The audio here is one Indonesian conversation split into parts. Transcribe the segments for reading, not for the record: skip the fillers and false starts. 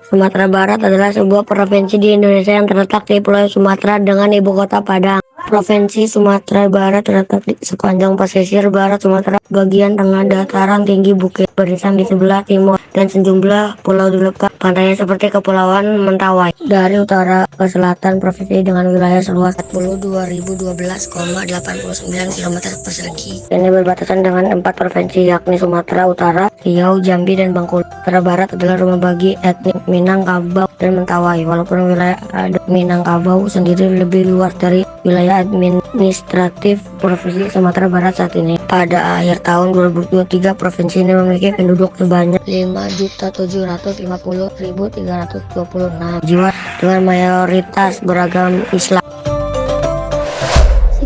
Sumatera Barat adalah sebuah provinsi di Indonesia yang terletak di Pulau Sumatera dengan ibu kota Padang. Provinsi Sumatera Barat terletak di sepanjang pesisir barat Sumatera, bagian tengah dataran tinggi bukit barisan di sebelah timur, dan sejumlah pulau di lepas pantainya seperti Kepulauan Mentawai. Dari utara ke selatan, provinsi dengan wilayah seluas 42.012,89 km persegi. Ini berbatasan dengan 4 provinsi yakni Sumatera Utara, Riau, Jambi, dan Bengkulu. Sumatera Barat adalah rumah bagi etnik Minangkabau dan Mentawai. Walaupun wilayah Minangkabau sendiri lebih luas dari wilayah administratif Provinsi Sumatera Barat saat ini. Pada akhir tahun 2023, provinsi ini memiliki penduduk sebanyak 5.750.326 jiwa dengan mayoritas beragam Islam.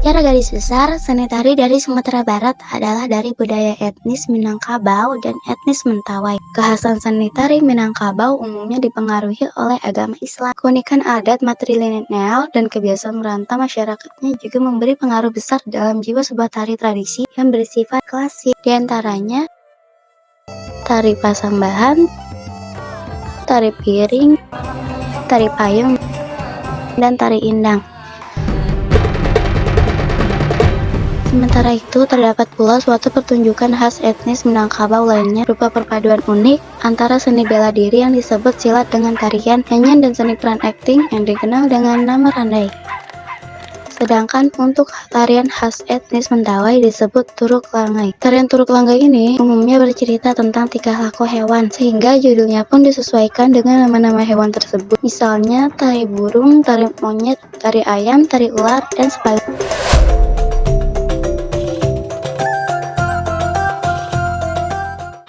Secara garis besar, seni tari dari Sumatera Barat adalah dari budaya etnis Minangkabau dan etnis Mentawai. Kekhasan seni tari Minangkabau umumnya dipengaruhi oleh agama Islam. Keunikan adat matrilineal dan kebiasaan merantau masyarakatnya juga memberi pengaruh besar dalam jiwa sebuah tari tradisi yang bersifat klasik. Di antaranya, tari pasambahan, tari piring, tari payung, dan tari indang. Sementara itu, terdapat pula suatu pertunjukan khas etnis Minangkabau lainnya berupa perpaduan unik antara seni bela diri yang disebut silat dengan tarian, nyanyian, dan seni peran akting yang dikenal dengan nama randai. Sedangkan untuk tarian khas etnis Mentawai disebut Turuk Langai. Tarian Turuk Langai ini umumnya bercerita tentang tingkah laku hewan, sehingga judulnya pun disesuaikan dengan nama-nama hewan tersebut. Misalnya tari burung, tari monyet, tari ayam, tari ular, dan sebagainya.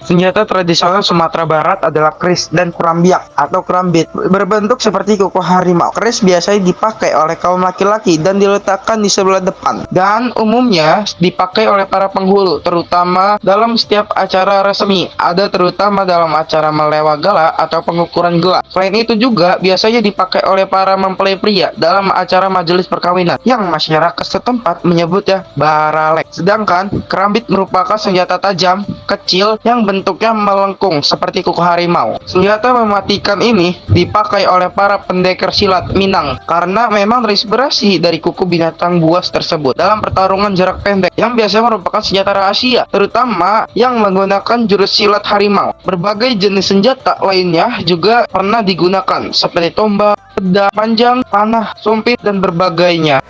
Senjata tradisional Sumatera Barat adalah keris dan kerambiak atau kerambit, berbentuk seperti kuku harimau. Keris biasanya dipakai oleh kaum laki-laki dan diletakkan di sebelah depan, dan umumnya dipakai oleh para penghulu, terutama dalam setiap acara resmi, ada terutama dalam acara melewa gala atau pengukuran gelar. Selain itu juga biasanya dipakai oleh para mempelai pria dalam acara majelis perkawinan, yang masyarakat setempat menyebutnya baralek. Sedangkan kerambit merupakan senjata tajam, kecil, yang bentuknya melengkung seperti kuku harimau. Senjata mematikan ini dipakai oleh para pendekar silat Minang karena memang terinspirasi dari kuku binatang buas tersebut dalam pertarungan jarak pendek yang biasanya merupakan senjata rahasia, terutama yang menggunakan jurus silat harimau. Berbagai jenis senjata lainnya juga pernah digunakan seperti tombak, pedang panjang, panah, sumpit, dan berbagainya.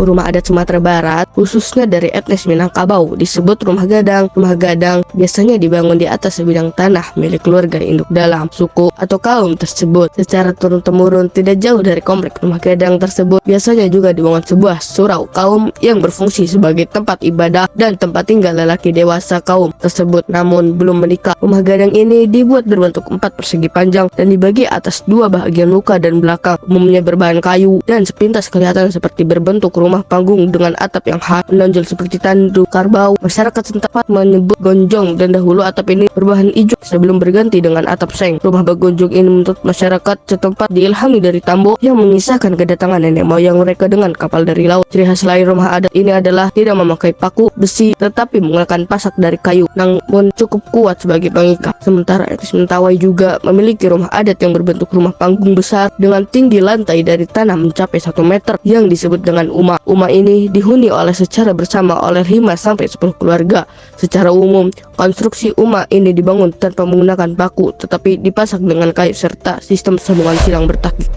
Rumah adat Sumatera Barat, khususnya dari etnis Minangkabau, disebut rumah gadang. Rumah gadang biasanya dibangun di atas sebidang tanah milik keluarga induk dalam suku atau kaum tersebut. Secara turun-temurun, tidak jauh dari komplek rumah gadang tersebut, biasanya juga dibangun sebuah surau kaum yang berfungsi sebagai tempat ibadah dan tempat tinggal lelaki dewasa kaum tersebut, namun belum menikah. Rumah gadang ini dibuat berbentuk 4 persegi panjang dan dibagi atas 2 bagian muka dan belakang, umumnya berbahan kayu dan sepintas kelihatan seperti berbentuk rumah panggung dengan atap yang khas menonjol seperti tanduk karbau. Masyarakat setempat menyebut gonjong, dan dahulu atap ini berbahan ijuk sebelum berganti dengan atap seng. Rumah bagonjong ini menurut masyarakat setempat diilhami dari Tambo yang mengisahkan kedatangan nenek moyang mereka dengan kapal dari laut. Ciri khas lain rumah adat ini adalah tidak memakai paku besi tetapi menggunakan pasak dari kayu, namun cukup kuat sebagai pengikat. Sementara etnis Mentawai juga memiliki rumah adat yang berbentuk rumah panggung besar dengan tinggi lantai dari tanah mencapai 1 meter yang disebut dengan uma. Uma ini dihuni secara bersama oleh 5-10 keluarga. Secara umum, konstruksi uma ini dibangun tanpa menggunakan paku, tetapi dipasak dengan kayu serta sistem sambungan silang bertaki.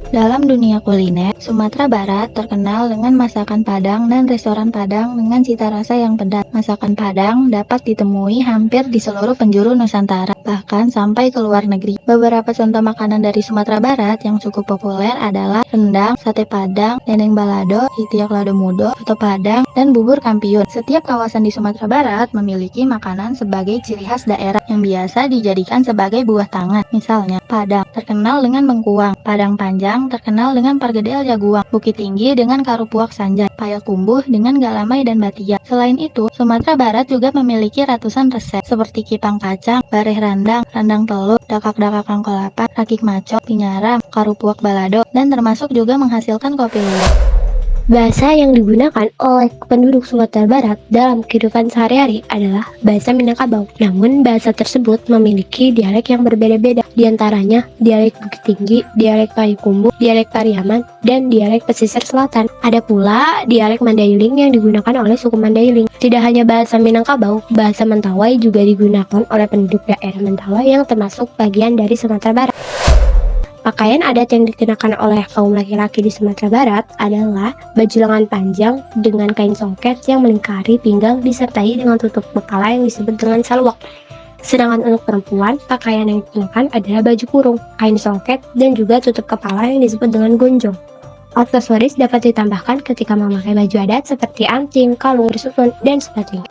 Dalam dunia kuliner, Sumatera Barat terkenal dengan masakan Padang dan restoran Padang dengan cita rasa yang pedas. Masakan Padang dapat ditemui hampir di seluruh penjuru Nusantara, bahkan sampai ke luar negeri. Beberapa contoh makanan dari Sumatera Barat yang cukup populer adalah rendang, sate Padang, dendeng balado, itiak lado mudo, soto Padang, dan bubur kampiun. Setiap kawasan di Sumatera Barat memiliki makanan sebagai ciri khas daerah yang biasa dijadikan sebagai buah tangan. Misalnya, Padang terkenal dengan bengkuang, Padang panjang terkenal dengan pergedel jaguang, Bukit Tinggi dengan karupuak sanjay, Payakumbuh dengan galamai dan batia. Selain itu, Sumatera Barat juga memiliki ratusan resep seperti kipang kacang, bareh randang, randang telur, dakak-dakak kangkolapan, rakik maco, pinyaram, karupuak balado, dan termasuk juga menghasilkan kopi luwak. Bahasa yang digunakan oleh penduduk Sumatera Barat dalam kehidupan sehari-hari adalah bahasa Minangkabau. Namun, bahasa tersebut memiliki dialek yang berbeda-beda, di antaranya dialek Bukit Tinggi, dialek Payakumbuh, dialek Pariaman, dan dialek pesisir selatan. Ada pula dialek Mandailing yang digunakan oleh suku Mandailing. Tidak hanya bahasa Minangkabau, bahasa Mentawai juga digunakan oleh penduduk daerah Mentawai yang termasuk bagian dari Sumatera Barat. Pakaian adat yang dikenakan oleh kaum laki-laki di Sumatera Barat adalah baju lengan panjang dengan kain songket yang melingkari pinggang disertai dengan tutup kepala yang disebut dengan salwak. Sedangkan untuk perempuan, pakaian yang dikenakan adalah baju kurung, kain songket, dan juga tutup kepala yang disebut dengan gonjong. Aksesoris dapat ditambahkan ketika memakai baju adat seperti anting, kalung, bersutun, dan sebagainya.